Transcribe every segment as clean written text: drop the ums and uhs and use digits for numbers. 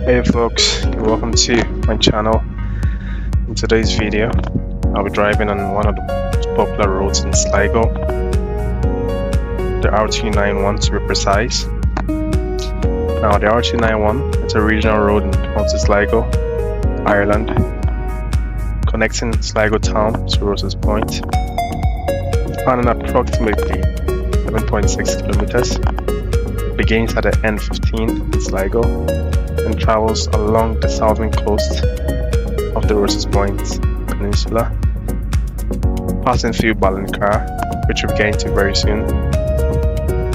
Hey folks, welcome to my channel. In today's video, I'll be driving on one of the most popular roads in Sligo, the R291 to be precise. Now the R291 is a regional road in County Sligo, Ireland, connecting Sligo town to Rosses Point, spanning approximately 7.6 kilometers, begins at the N15 in Sligo and travels along the southern coast of the Rosses Point Peninsula, passing through Balincar, which we'll get into very soon,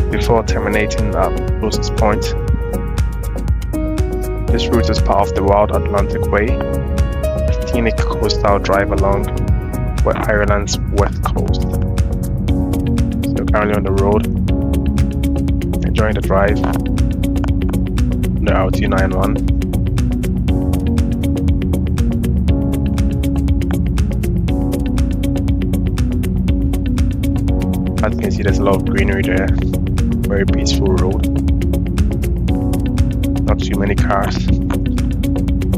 before terminating at Rosses Point. This route is part of the Wild Atlantic Way, a scenic coastal drive along Ireland's west coast. So currently on the road, enjoying the drive on the R291. As you can see, there's a lot of greenery there. Very peaceful road. Not too many cars.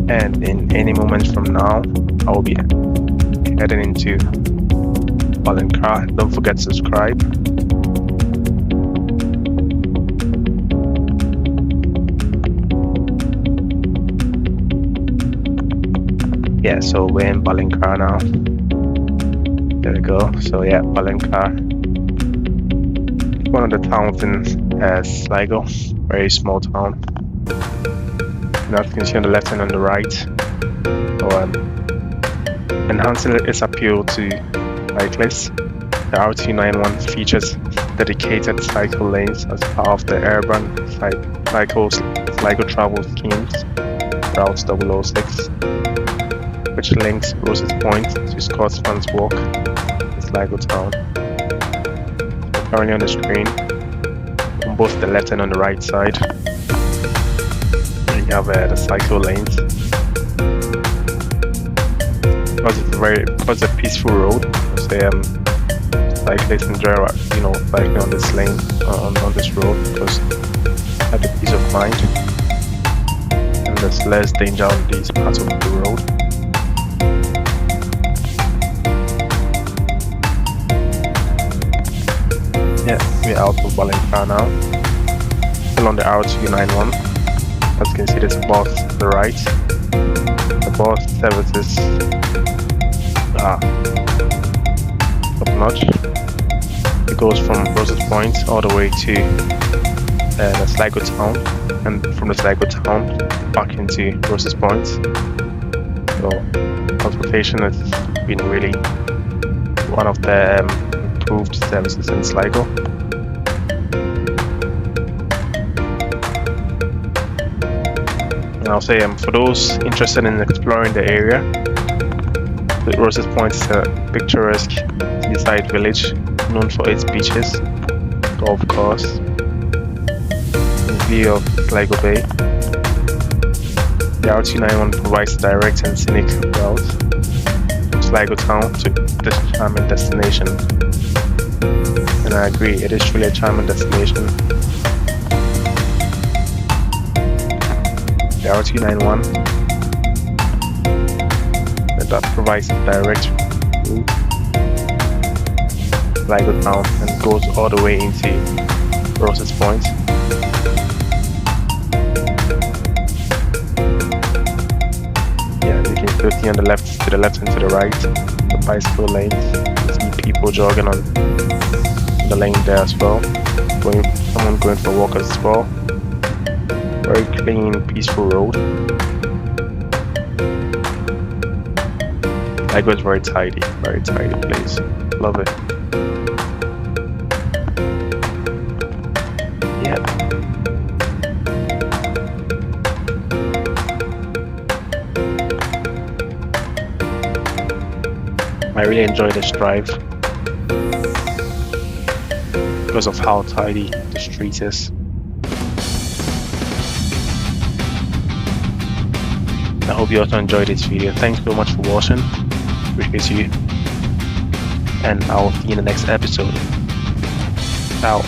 And in any moment from now, I will be heading into Balincar. Don't forget to subscribe. Yeah, so we're in Balincar now. There we go. So yeah, Balincar. One of the towns in Sligo, very small town. Now you can see on the left and on the right. So, enhancing its appeal to cyclists, the R291 features dedicated cycle lanes as part of the urban Sligo travel schemes, Route 006, which links Rosses Point to Scotsman's Walk in Sligo town. Currently on the screen, on both the left and on the right side, you have the cycle lanes. Because it's a peaceful road, so cyclists enjoy cycling on this lane, on this road, because they have the peace of mind and there's less danger on these parts of the road. Yeah, we're out of Balincar now. Still on the R291. As you can see, there's a bus to the right. The bus services are top notch. It goes from Rosses Point all the way to the Sligo town, and from the Sligo town back into Rosses Point. So transportation has been really one of the improved services in Sligo. And I'll say for those interested in exploring the area, the Rosses Point is a picturesque seaside village known for its beaches, golf course, and view of Sligo Bay. The R291 provides direct and scenic route from Sligo town to this charming destination. And I agree, it is truly a charming destination. The R291 that provides a direct route to Sligo town and goes all the way into Rosses Point. Yeah, you can still see on the left and to the right, the bicycle lanes. You see people jogging on the lane there as well. Someone going for a walk as well. Very clean, peaceful road. Sligo is very tidy place. Love it. Yeah. I really enjoy this drive because of how tidy the street is. I hope you also enjoyed this video. Thanks so much for watching. Appreciate you. And I'll see you in the next episode. Ciao.